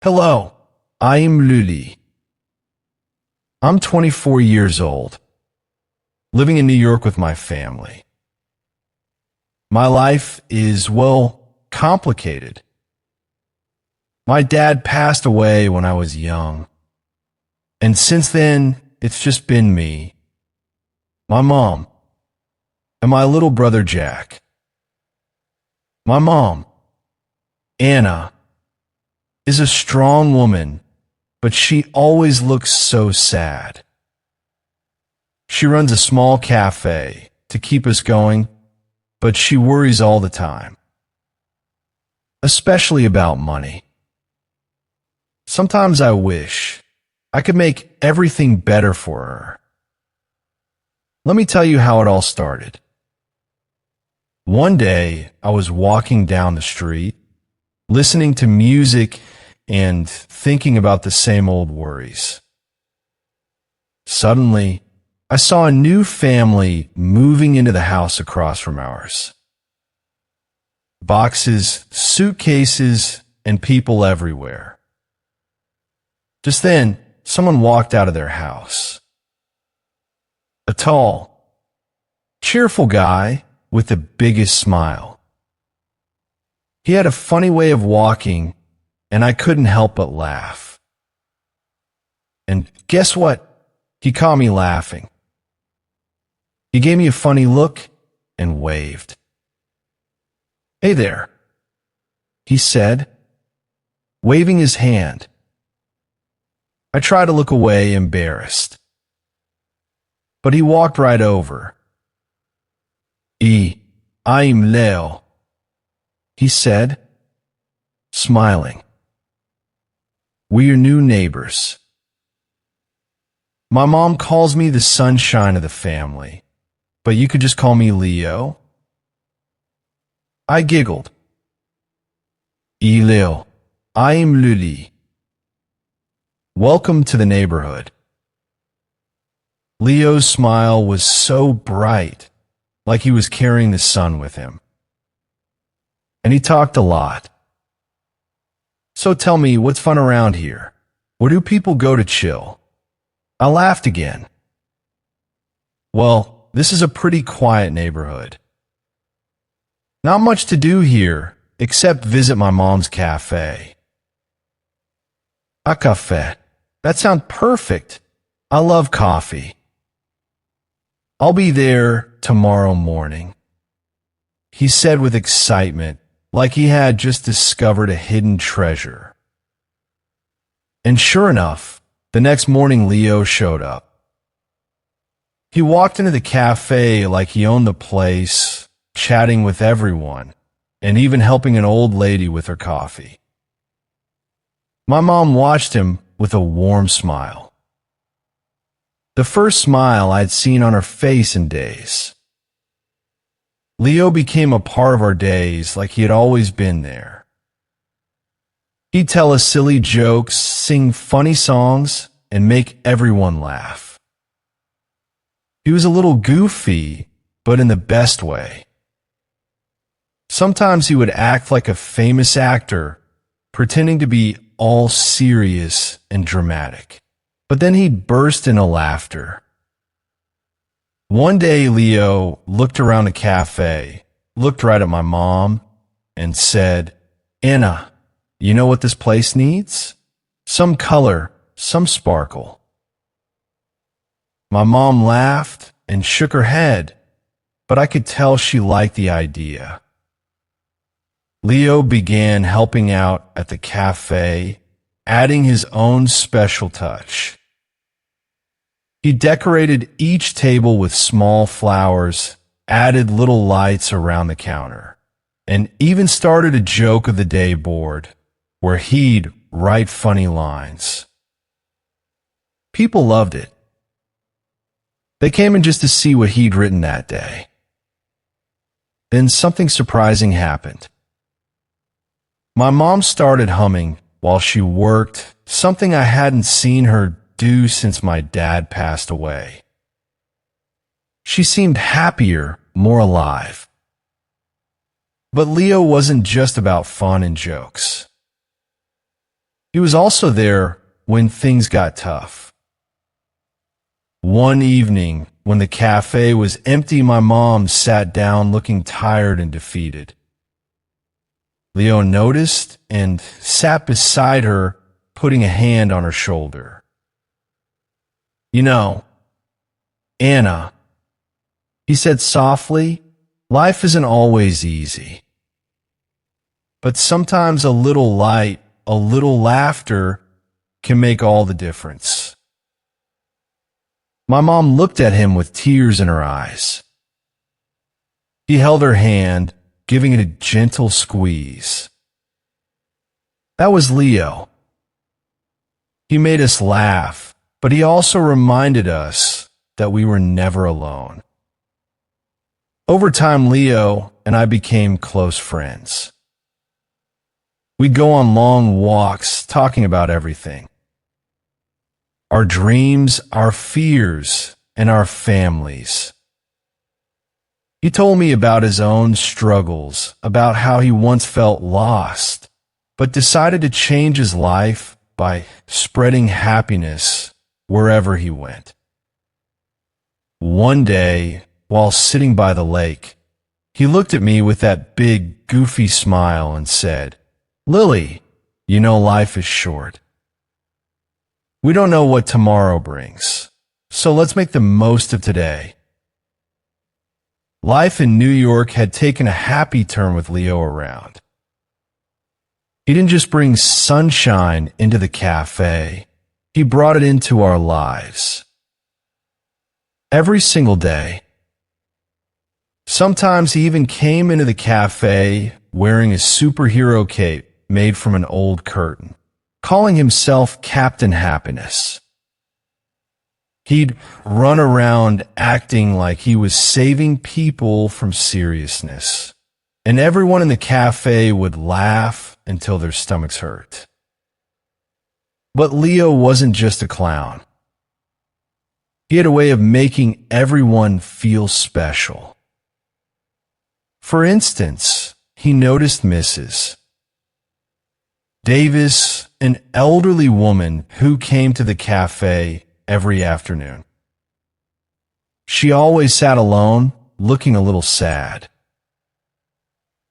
Hello, I'm Luli. I'm 24 years old, living in New York with my family. My life is, well, complicated. My dad passed away when I was young, and since then, it's just been me, my mom, and my little brother Jack. My mom, Anna, is a strong woman, but she always looks so sad. She runs a small cafe to keep us going, but she worries all the time, especially about money. Sometimes I wish I could make everything better for her. Let me tell you how it all started. One day, I was walking down the street, listening to music and thinking about the same old worries. Suddenly, I saw a new family moving into the house across from ours. Boxes, suitcases, and people everywhere. Just then, someone walked out of their house. A tall, cheerful guy with the biggest smile. He had a funny way of walking, and I couldn't help but laugh. And guess what? He caught me laughing. He gave me a funny look and waved. "Hey there," he said, waving his hand. I tried to look away, embarrassed. But he walked right over. I'm Leo," he said, smiling. "We're your new neighbors. My mom calls me the sunshine of the family, but you could just call me Leo." I giggled. Leo, I'm Luli. Welcome to the neighborhood." Leo's smile was so bright, like he was carrying the sun with him. And he talked a lot. "So tell me, what's fun around here? Where do people go to chill?" I laughed again. "Well, this is a pretty quiet neighborhood. Not much to do here, except visit my mom's cafe." "A cafe. That sounds perfect. I love coffee. I'll be there tomorrow morning," he said with excitement, like he had just discovered a hidden treasure. And sure enough, the next morning Leo showed up. He walked into the cafe like he owned the place, chatting with everyone, and even helping an old lady with her coffee. My mom watched him with a warm smile. The first smile I'd seen on her face in days. Leo became a part of our days like he had always been there. He'd tell us silly jokes, sing funny songs, and make everyone laugh. He was a little goofy, but in the best way. Sometimes he would act like a famous actor, pretending to be all serious and dramatic. But then he'd burst into laughter. One day, Leo looked around the cafe, looked right at my mom, and said, "Anna, you know what this place needs? Some color, some sparkle." My mom laughed and shook her head, but I could tell she liked the idea. Leo began helping out at the cafe, adding his own special touch. He decorated each table with small flowers, added little lights around the counter, and even started a joke of the day board where he'd write funny lines. People loved it. They came in just to see what he'd written that day. Then something surprising happened. My mom started humming while she worked, something I hadn't seen her do since my dad passed away. She seemed happier, more alive. But Leo wasn't just about fun and jokes. He was also there when things got tough. One evening, when the cafe was empty, my mom sat down looking tired and defeated. Leo noticed and sat beside her, putting a hand on her shoulder. "You know, Anna," he said softly, "life isn't always easy. But sometimes a little light, a little laughter can make all the difference." My mom looked at him with tears in her eyes. He held her hand, giving it a gentle squeeze. That was Leo. He made us laugh, but he also reminded us that we were never alone. Over time, Leo and I became close friends. We'd go on long walks, talking about everything. Our dreams, our fears, and our families. He told me about his own struggles, about how he once felt lost, but decided to change his life by spreading happiness wherever he went. One day, while sitting by the lake, he looked at me with that big, goofy smile and said, "Lily, you know life is short. We don't know what tomorrow brings, so let's make the most of today." Life in New York had taken a happy turn with Leo around. He didn't just bring sunshine into the cafe, he brought it into our lives. Every single day. Sometimes he even came into the cafe wearing a superhero cape made from an old curtain, calling himself Captain Happiness. He'd run around acting like he was saving people from seriousness, and everyone in the cafe would laugh until their stomachs hurt. But Leo wasn't just a clown. He had a way of making everyone feel special. For instance, he noticed Mrs. Davis, an elderly woman who came to the cafe every afternoon. She always sat alone, looking a little sad.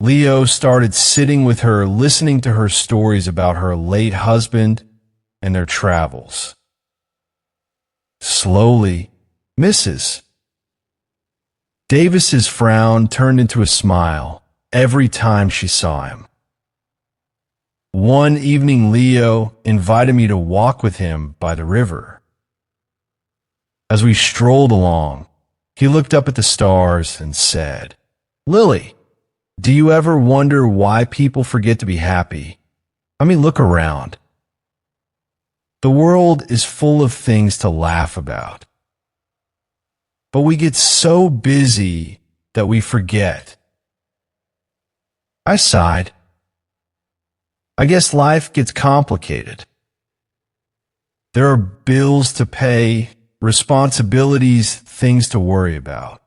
Leo started sitting with her, listening to her stories about her late husband and their travels. Slowly, Mrs. Davis's frown turned into a smile every time she saw him. One evening, Leo invited me to walk with him by the river. As we strolled along, he looked up at the stars and said, "Lily, do you ever wonder why people forget to be happy? I mean, look around. The world is full of things to laugh about. But we get so busy that we forget." I sighed. I guess life gets complicated. There are bills to pay, responsibilities, things to worry about.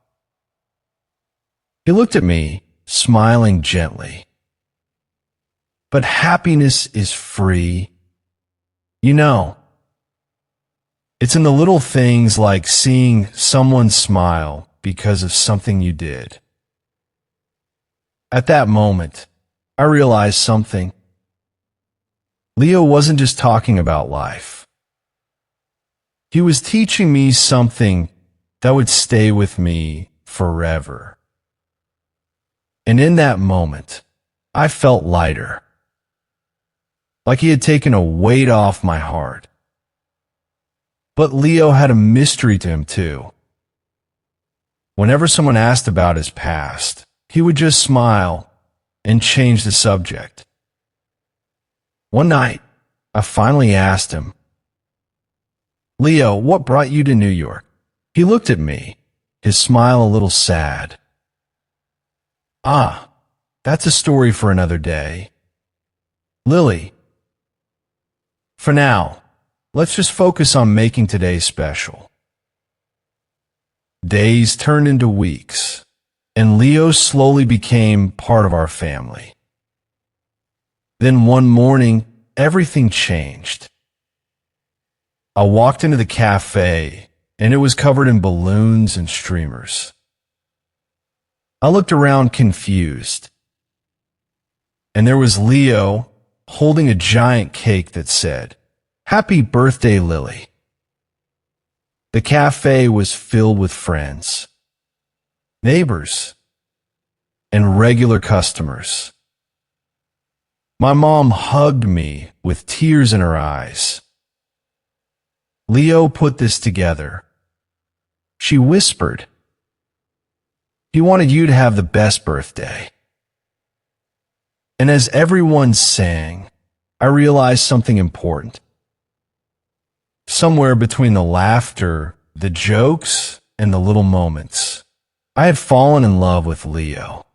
He looked at me, smiling gently. "But happiness is free. You know, it's in the little things like seeing someone smile because of something you did." At that moment, I realized something. Leo wasn't just talking about life. He was teaching me something that would stay with me forever. And in that moment, I felt lighter, like he had taken a weight off my heart. But Leo had a mystery to him too. Whenever someone asked about his past, he would just smile and change the subject. One night, I finally asked him, "Leo, what brought you to New York?" He looked at me, his smile a little sad. "Ah, that's a story for another day. Lily, for now, let's just focus on making today special." Days turned into weeks, and Leo slowly became part of our family. Then one morning, everything changed. I walked into the cafe, and it was covered in balloons and streamers. I looked around confused, and there was Leo holding a giant cake that said, "Happy birthday, Lily." The cafe was filled with friends, neighbors, and regular customers. My mom hugged me with tears in her eyes. Leo put this together. She whispered, "He wanted you to have the best birthday." And as everyone sang, I realized something important. Somewhere between the laughter, the jokes, and the little moments, I had fallen in love with Leo.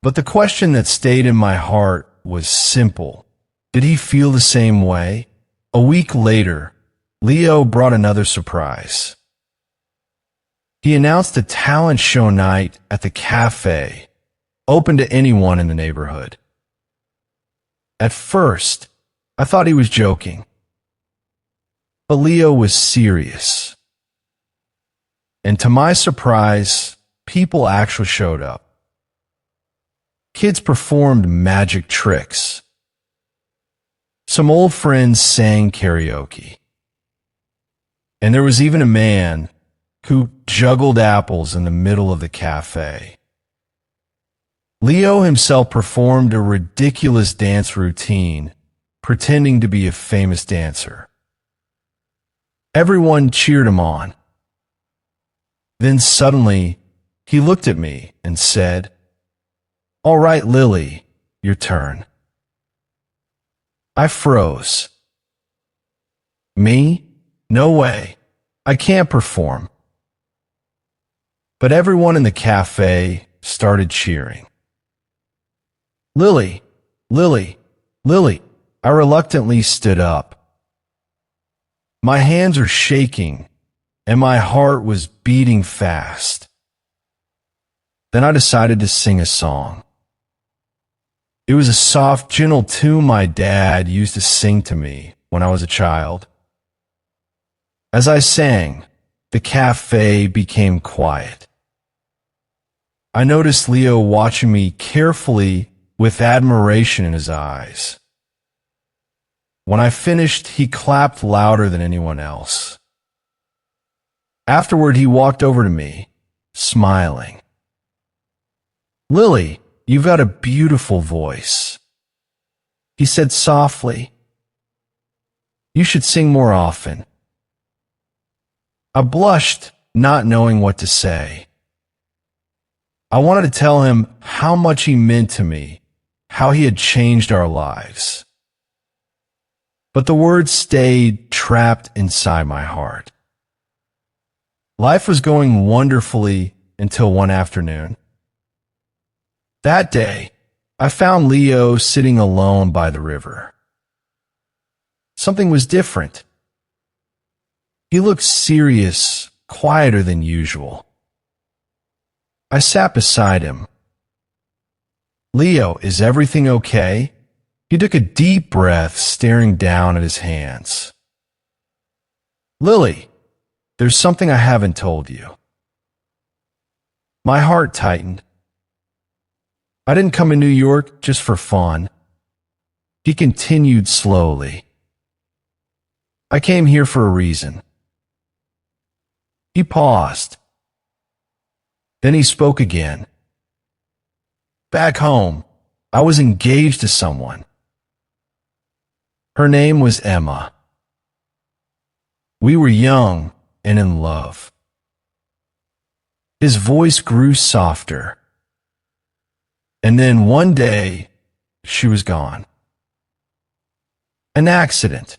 But the question that stayed in my heart was simple. Did he feel the same way? A week later, Leo brought another surprise. He announced a talent show night at the cafe, open to anyone in the neighborhood. At first, I thought he was joking. But Leo was serious. And to my surprise, people actually showed up. Kids performed magic tricks. Some old friends sang karaoke. And there was even a man who juggled apples in the middle of the cafe. Leo himself performed a ridiculous dance routine, pretending to be a famous dancer. Everyone cheered him on. Then suddenly, he looked at me and said, "All right, Lily, your turn." I froze. Me? No way. I can't perform. But everyone in the cafe started cheering. "Lily, Lily, Lily." I reluctantly stood up. My hands are shaking, and my heart was beating fast. Then I decided to sing a song. It was a soft, gentle tune my dad used to sing to me when I was a child. As I sang, the cafe became quiet. I noticed Leo watching me carefully with admiration in his eyes. When I finished, he clapped louder than anyone else. Afterward, he walked over to me, smiling. "Lily, you've got a beautiful voice," he said softly. "You should sing more often." I blushed, not knowing what to say. I wanted to tell him how much he meant to me, how he had changed our lives. But the words stayed trapped inside my heart. Life was going wonderfully until one afternoon. That day, I found Leo sitting alone by the river. Something was different. He looked serious, quieter than usual. I sat beside him. "Leo, is everything okay?" He took a deep breath, staring down at his hands. "Lily, there's something I haven't told you." My heart tightened. I didn't come to New York just for fun. He continued slowly. "I came here for a reason." He paused. Then he spoke again. "Back home, I was engaged to someone. Her name was Emma. We were young and in love." His voice grew softer. And then one day, she was gone. An accident.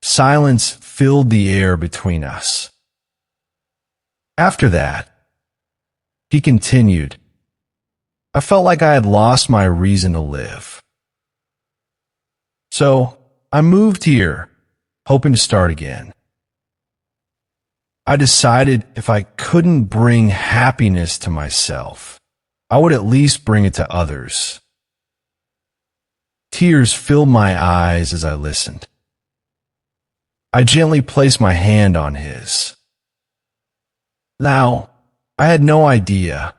Silence filled the air between us. After that, he continued, I felt like I had lost my reason to live. So I moved here, hoping to start again. I decided if I couldn't bring happiness to myself, I would at least bring it to others. Tears filled my eyes as I listened. I gently placed my hand on his. Now, I had no idea,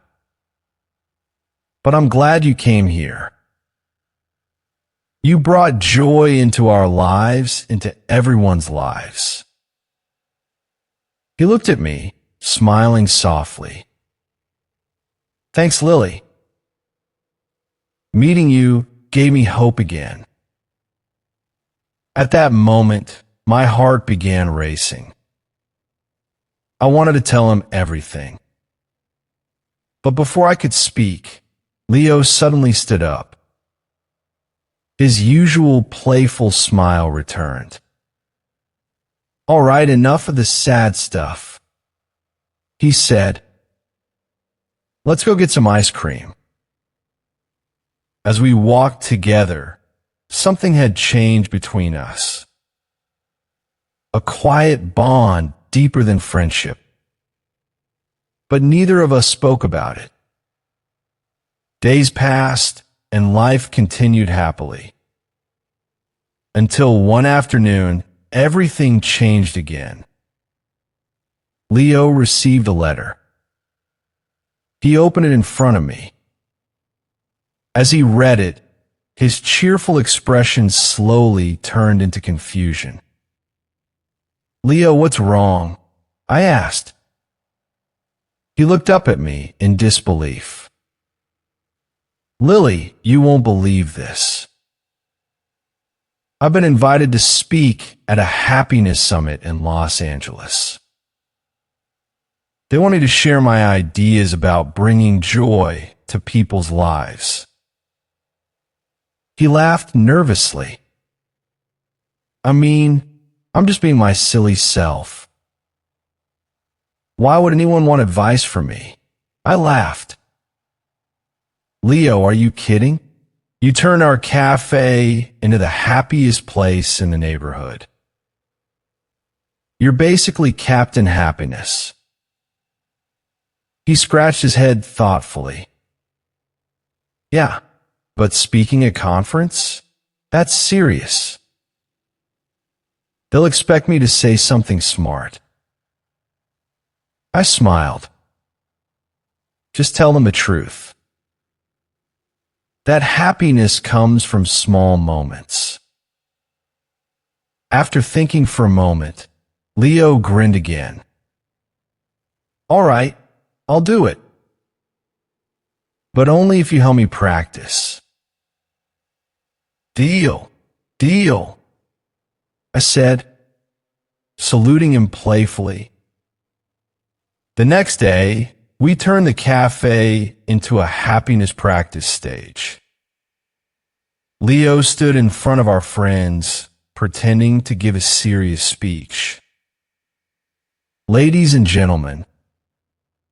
but I'm glad you came here. You brought joy into our lives, into everyone's lives. He looked at me, smiling softly. Thanks, Lily. Meeting you gave me hope again. At that moment, my heart began racing. I wanted to tell him everything. But before I could speak, Leo suddenly stood up. His usual playful smile returned. All right, enough of the sad stuff, he said. Let's go get some ice cream. As we walked together, something had changed between us. A quiet bond deeper than friendship. But neither of us spoke about it. Days passed and life continued happily. Until one afternoon, everything changed again. Leo received a letter. He opened it in front of me. As he read it, his cheerful expression slowly turned into confusion. Leo, what's wrong? I asked. He looked up at me in disbelief. Lily, you won't believe this. I've been invited to speak at a happiness summit in Los Angeles. They want me to share my ideas about bringing joy to people's lives. He laughed nervously. I mean, I'm just being my silly self. Why would anyone want advice from me? I laughed. Leo, are you kidding? You turned our cafe into the happiest place in the neighborhood. You're basically Captain Happiness. He scratched his head thoughtfully. Yeah, but speaking at conference? That's serious. They'll expect me to say something smart. I smiled. Just tell them the truth. That happiness comes from small moments. After thinking for a moment, Leo grinned again. All right, I'll do it. But only if you help me practice. Deal, deal, I said, saluting him playfully. The next day, we turned the cafe into a happiness practice stage. Leo stood in front of our friends, pretending to give a serious speech. Ladies and gentlemen,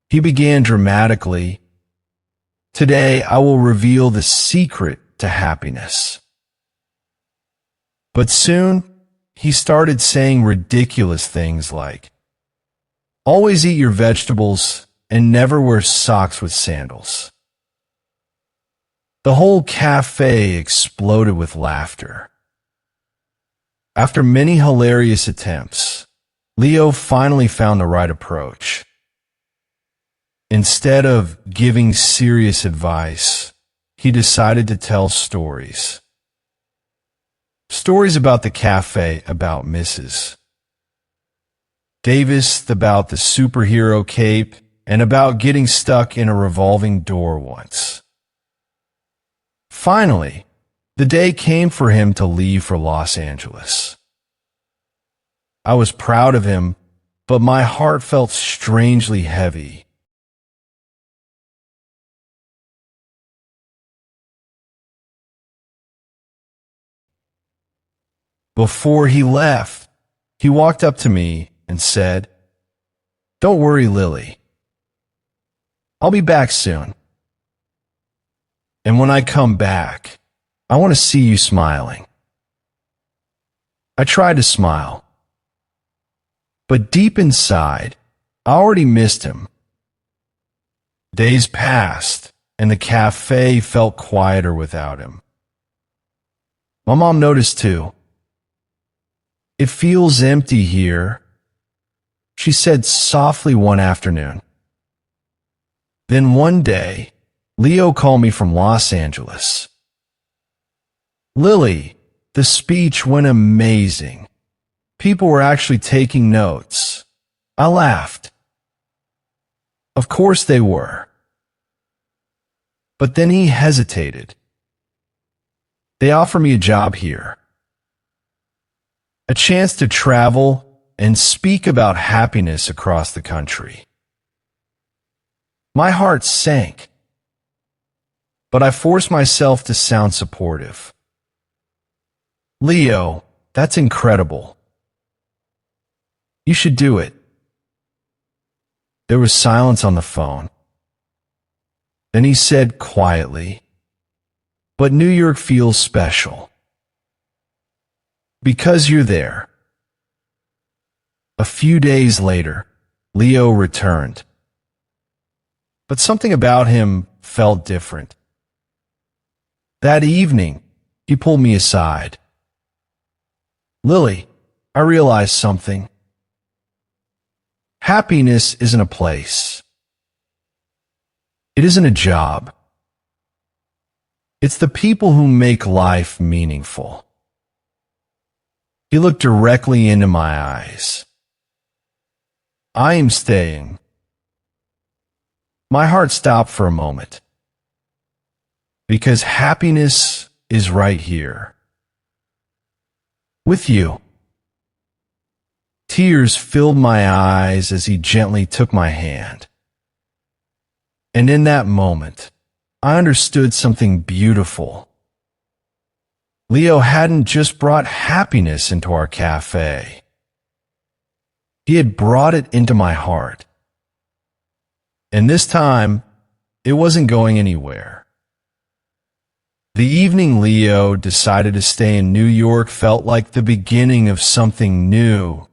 he began dramatically. Today, I will reveal the secret to happiness. But soon, he started saying ridiculous things like, always eat your vegetables and never wear socks with sandals. The whole cafe exploded with laughter. After many hilarious attempts, Leo finally found the right approach. Instead of giving serious advice, he decided to tell stories. Stories about the cafe, about Mrs. Davis, about the superhero cape, and about getting stuck in a revolving door once. Finally, the day came for him to leave for Los Angeles. I was proud of him, but my heart felt strangely heavy. Before he left, he walked up to me and said, "Don't worry, Lily. I'll be back soon. And when I come back, I want to see you smiling." I tried to smile, but deep inside, I already missed him. Days passed, and the cafe felt quieter without him. My mom noticed too. "It feels empty here," she said softly one afternoon. Then one day, Leo called me from Los Angeles. "Lily, the speech went amazing. People were actually taking notes." I laughed. Of course they were. But then he hesitated. "They offer me a job here. A chance to travel and speak about happiness across the country." My heart sank, but I forced myself to sound supportive. "Leo, that's incredible. You should do it." There was silence on the phone. Then he said quietly, "But New York feels special. Because you're there." A few days later, Leo returned. But something about him felt different. That evening, he pulled me aside. "Lily, I realized something. Happiness isn't a place. It isn't a job. It's the people who make life meaningful." He looked directly into my eyes. "I am staying." My heart stopped for a moment. Because happiness is right here. With you. Tears filled my eyes as he gently took my hand. And in that moment, I understood something beautiful. Leo hadn't just brought happiness into our cafe. He had brought it into my heart. And this time, it wasn't going anywhere. The evening Leo decided to stay in New York felt like the beginning of something new,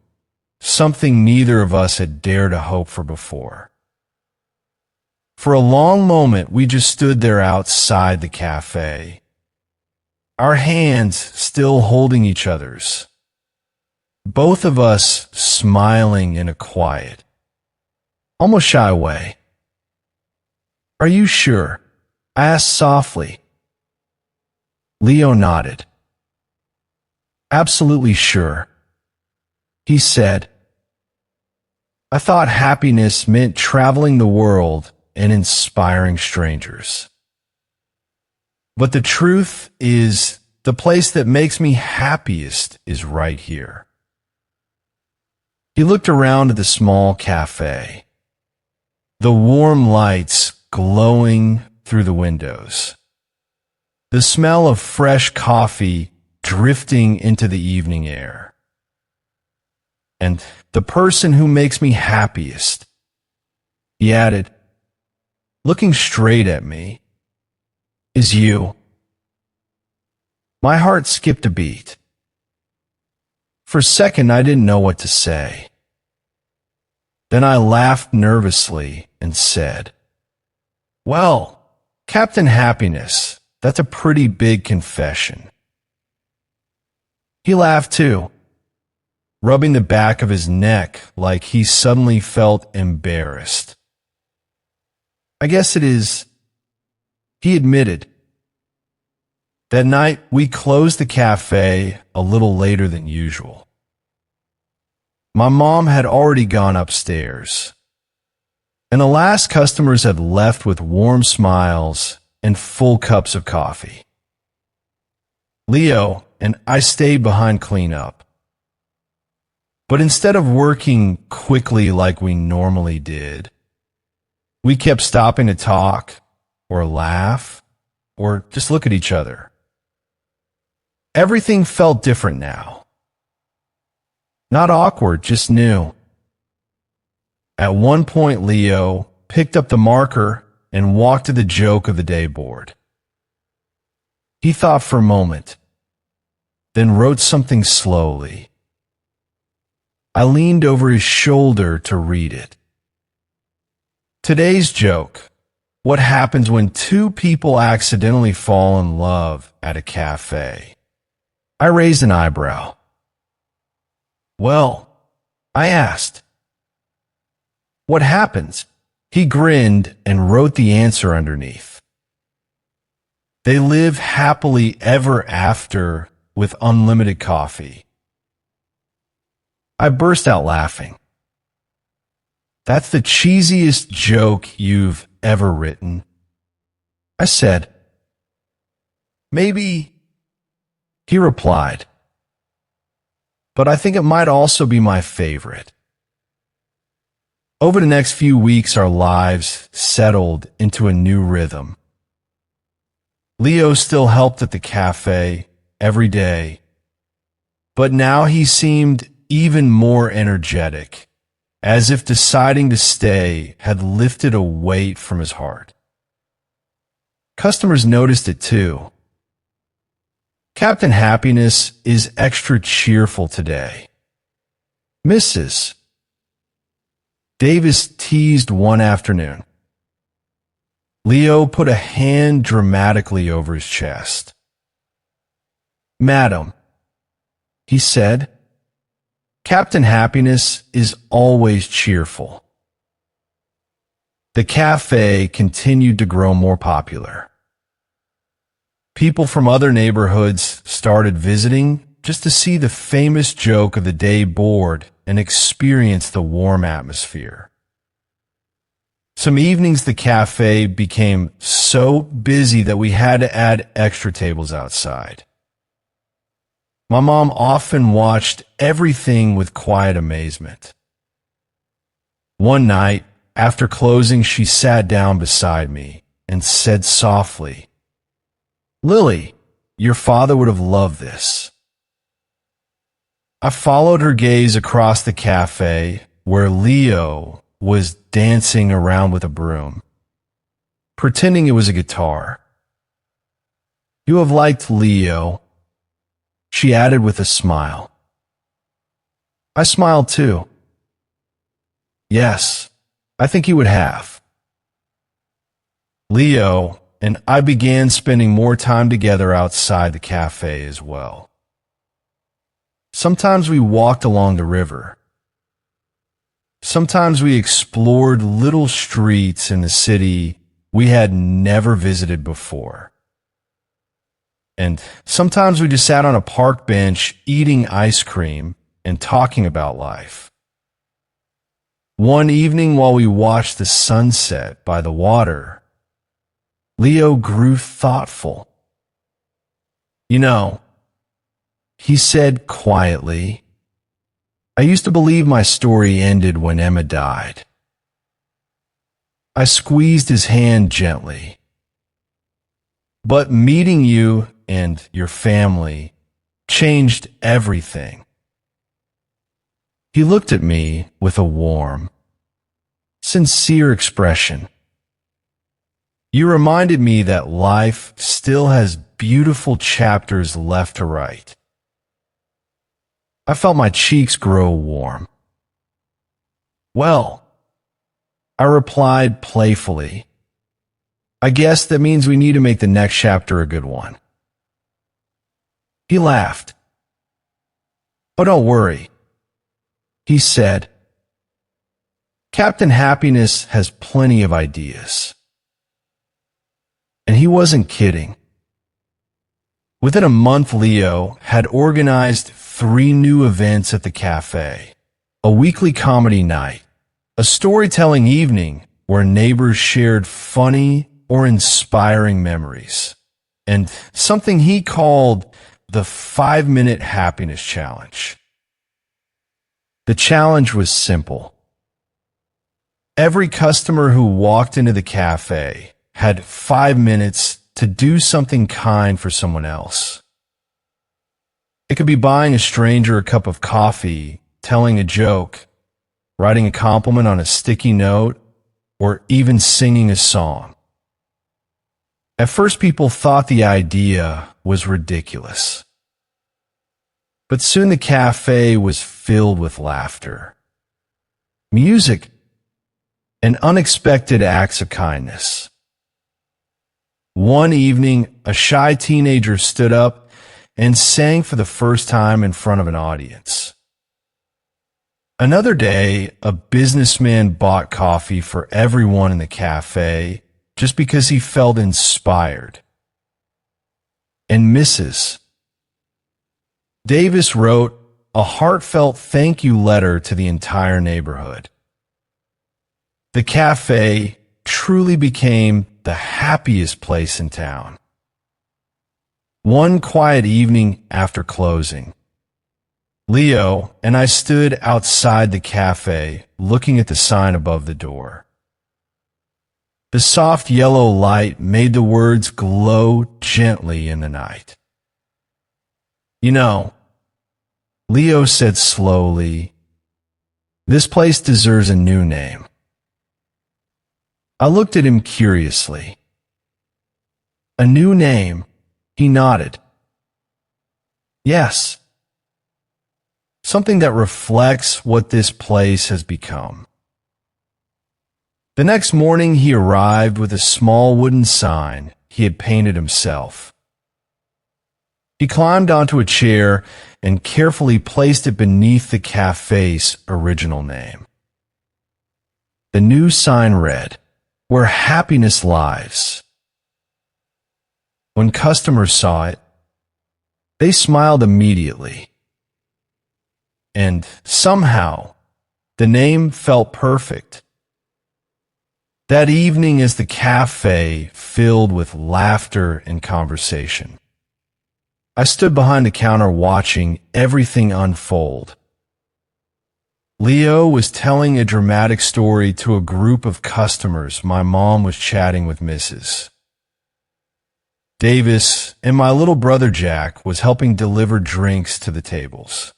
something neither of us had dared to hope for before. For a long moment, we just stood there outside the cafe, our hands still holding each other's, both of us smiling in a quiet, almost shy way. "Are you sure?" I asked softly. Leo nodded. "Absolutely sure," he said. "I thought happiness meant traveling the world and inspiring strangers. But the truth is, the place that makes me happiest is right here." He looked around at the small cafe, the warm lights glowing through the windows, the smell of fresh coffee drifting into the evening air. "And the person who makes me happiest," he added, looking straight at me, "is you." My heart skipped a beat. For a second, I didn't know what to say. Then I laughed nervously and said, "Well, Captain Happiness, that's a pretty big confession." He laughed too, rubbing the back of his neck like he suddenly felt embarrassed. "I guess it is," he admitted. That night, we closed the cafe a little later than usual. My mom had already gone upstairs, and the last customers had left with warm smiles and full cups of coffee. Leo and I stayed behind cleanup. But instead of working quickly like we normally did, we kept stopping to talk or laugh or just look at each other. Everything felt different now. Not awkward, just new. At one point, Leo picked up the marker and walked to the joke of the day board. He thought for a moment, then wrote something slowly. I leaned over his shoulder to read it. Today's joke: what happens when two people accidentally fall in love at a cafe? I raised an eyebrow. "Well," I asked, "what happens?" He grinned and wrote the answer underneath. "They live happily ever after with unlimited coffee." I burst out laughing. "That's the cheesiest joke you've ever written." I said, "Maybe," he replied, "but I think it might also be my favorite." Over the next few weeks, our lives settled into a new rhythm. Leo still helped at the cafe every day, but now he seemed even more energetic, as if deciding to stay had lifted a weight from his heart. Customers noticed it too. "Captain Happiness is extra cheerful today, Mrs. Davis teased one afternoon. Leo put a hand dramatically over his chest. "Madam," he said, "Captain Happiness is always cheerful." The cafe continued to grow more popular. People from other neighborhoods started visiting just to see the famous joke of the day board and experience the warm atmosphere. Some evenings the cafe became so busy that we had to add extra tables outside. My mom often watched everything with quiet amazement. One night, after closing, she sat down beside me and said softly, "Lily, your father would have loved this." I followed her gaze across the cafe where Leo was dancing around with a broom, pretending it was a guitar. "You have liked Leo," she added with a smile. I smiled too. "Yes, I think he would have." Leo and I began spending more time together outside the cafe as well. Sometimes we walked along the river. Sometimes we explored little streets in the city we had never visited before. And sometimes we just sat on a park bench eating ice cream and talking about life. One evening while we watched the sunset by the water, Leo grew thoughtful. "You know," he said quietly, "I used to believe my story ended when Emma died." I squeezed his hand gently. "But meeting you and your family changed everything." He looked at me with a warm, sincere expression. "You reminded me that life still has beautiful chapters left to write." I felt my cheeks grow warm. "Well," I replied playfully, "I guess that means we need to make the next chapter a good one." He laughed. "Oh, don't worry," he said. "Captain Happiness has plenty of ideas." And he wasn't kidding. Within a month, Leo had organized 3 new events at the cafe: a weekly comedy night, a storytelling evening where neighbors shared funny or inspiring memories, and something he called the 5-minute happiness challenge. The challenge was simple. Every customer who walked into the cafe had 5 minutes to do something kind for someone else. It could be buying a stranger a cup of coffee, telling a joke, writing a compliment on a sticky note, or even singing a song. At first, people thought the idea was ridiculous. But soon the cafe was filled with laughter, music, and unexpected acts of kindness. One evening, a shy teenager stood up and sang for the first time in front of an audience. Another day, a businessman bought coffee for everyone in the cafe just because he felt inspired. And Mrs. Davis wrote a heartfelt thank you letter to the entire neighborhood. The cafe truly became the happiest place in town. One quiet evening after closing, Leo and I stood outside the cafe looking at the sign above the door. The soft yellow light made the words glow gently in the night. You know, Leo said slowly, this place deserves a new name. I looked at him curiously. A new name? He nodded. Yes. Something that reflects what this place has become. The next morning he arrived with a small wooden sign he had painted himself. He climbed onto a chair and carefully placed it beneath the cafe's original name. The new sign read, "Where happiness lies." When customers saw it, they smiled immediately. And somehow, the name felt perfect. That evening as the cafe filled with laughter and conversation, I stood behind the counter watching everything unfold. Leo was telling a dramatic story to a group of customers. My mom was chatting with Mrs. Davis, and my little brother Jack was helping deliver drinks to the tables.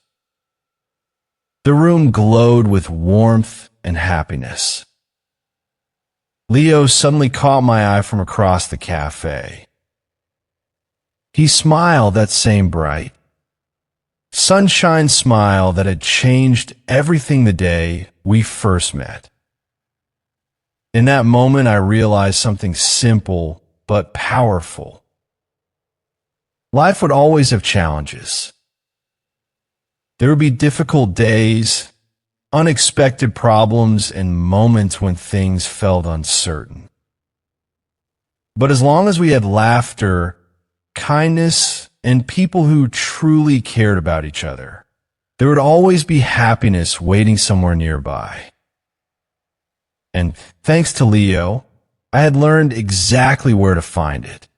The room glowed with warmth and happiness. Leo suddenly caught my eye from across the cafe. He smiled that same bright, sunshine smile that had changed everything the day we first met. In that moment, I realized something simple but powerful. Life would always have challenges. There would be difficult days, unexpected problems, and moments when things felt uncertain. But as long as we had laughter, kindness, and people who truly cared about each other, there would always be happiness waiting somewhere nearby. And thanks to Leo, I had learned exactly where to find it.